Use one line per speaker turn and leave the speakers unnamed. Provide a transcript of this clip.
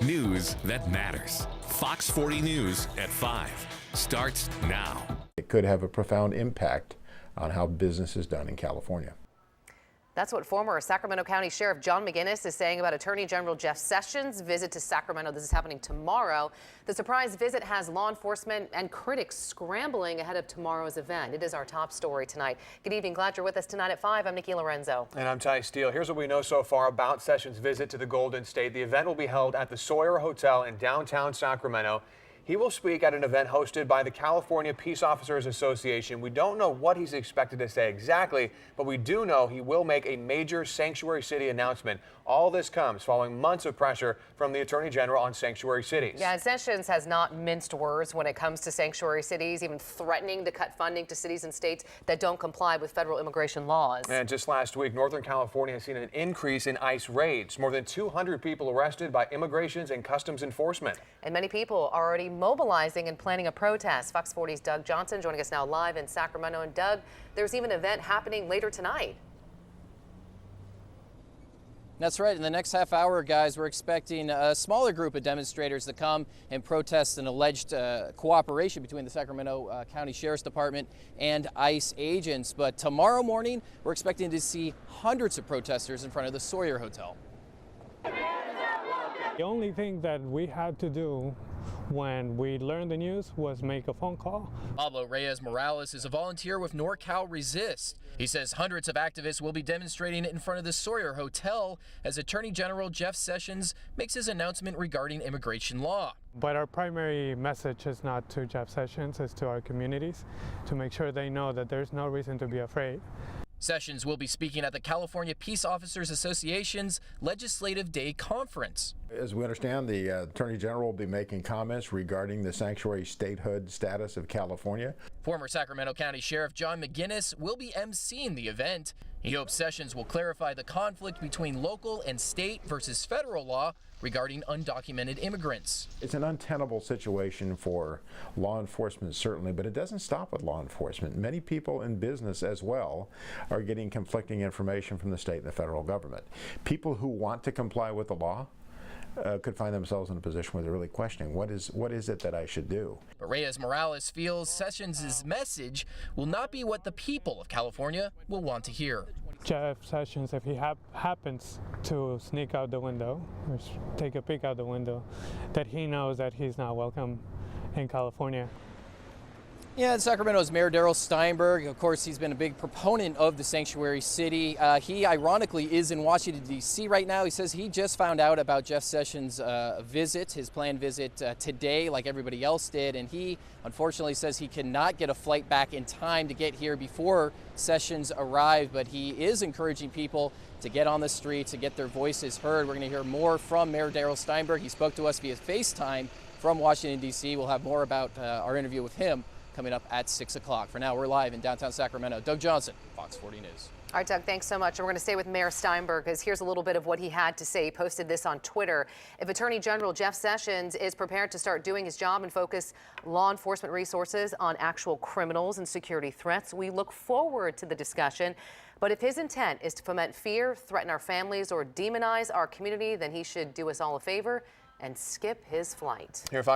News that matters. Fox 40 News at 5 starts now.
It could have a profound impact on how business is done in California.
That's what former Sacramento County Sheriff John McGinnis is saying about Attorney General Jeff Sessions' visit to Sacramento. This is happening tomorrow. The surprise visit has law enforcement and critics scrambling ahead of tomorrow's event. It is our top story tonight. Good evening. Glad you're with us tonight at 5. I'm Nikki Lorenzo.
And I'm Ty Steele. Here's what we know so far about Sessions' visit to the Golden State. The event will be held at the Sawyer Hotel in downtown Sacramento. He will speak at an event hosted by the California Peace Officers Association. We don't know what he's expected to say exactly, but we do know he will make a major sanctuary city announcement. All this comes following months of pressure from the Attorney General on sanctuary cities.
Yeah, Sessions has not minced words when it comes to sanctuary cities, even threatening to cut funding to cities and states that don't comply with federal immigration laws.
And just last week, Northern California has seen an increase in ICE raids. More than 200 people arrested by Immigrations and Customs Enforcement.
And many people are already mobilizing and planning a protest. Fox 40's Doug Johnson joining us now live in Sacramento. And Doug, there's even an event happening later tonight.
That's right. In the next half hour, guys, we're expecting a smaller group of demonstrators to come and protest an alleged cooperation between the Sacramento County Sheriff's Department and ICE agents. But tomorrow morning, we're expecting to see hundreds of protesters in front of the Sawyer Hotel.
The only thing that we had to do when we learned the news was make a phone call.
Pablo Reyes Morales is a volunteer with NorCal Resist. He says hundreds of activists will be demonstrating in front of the Sawyer Hotel as Attorney General Jeff Sessions makes his announcement regarding immigration law.
But our primary message is not to Jeff Sessions, it's to our communities, to make sure they know that there's no reason to be afraid.
Sessions will be speaking at the California Peace Officers Association's Legislative Day Conference.
As we understand, the Attorney General will be making comments regarding the sanctuary statehood status of California.
Former Sacramento County Sheriff John McGinnis will be emceeing the event. He hopes Sessions will clarify the conflict between local and state versus federal law regarding undocumented immigrants.
It's an untenable situation for law enforcement, certainly, but it doesn't stop with law enforcement. Many people in business as well are getting conflicting information from the state and the federal government. People who want to comply with the law could find themselves in a position where they're really questioning what is it that I should do.
But Reyes Morales feels Sessions' message will not be what the people of California will want to hear.
Jeff Sessions, if he happens to sneak out the window or take a peek out the window, that he knows that he's not welcome in California.
Yeah, Sacramento's Mayor Darrell Steinberg, of course, he's been a big proponent of the sanctuary city. He ironically is in Washington, D.C. right now. He says he just found out about Jeff Sessions' visit, his planned visit today, like everybody else did. And he unfortunately says he cannot get a flight back in time to get here before Sessions arrived. But he is encouraging people to get on the streets, to get their voices heard. We're going to hear more from Mayor Darrell Steinberg. He spoke to us via FaceTime from Washington, D.C. We'll have more about our interview with him coming up at 6 o'clock. For now, we're live in downtown Sacramento. Doug Johnson, Fox 40 News.
All right, Doug, thanks so much. And we're going to stay with Mayor Steinberg because here's a little bit of what he had to say. He posted this on Twitter. If Attorney General Jeff Sessions is prepared to start doing his job and focus law enforcement resources on actual criminals and security threats, we look forward to the discussion. But if his intent is to foment fear, threaten our families, or demonize our community, then he should do us all a favor and skip his flight.
Here, Fox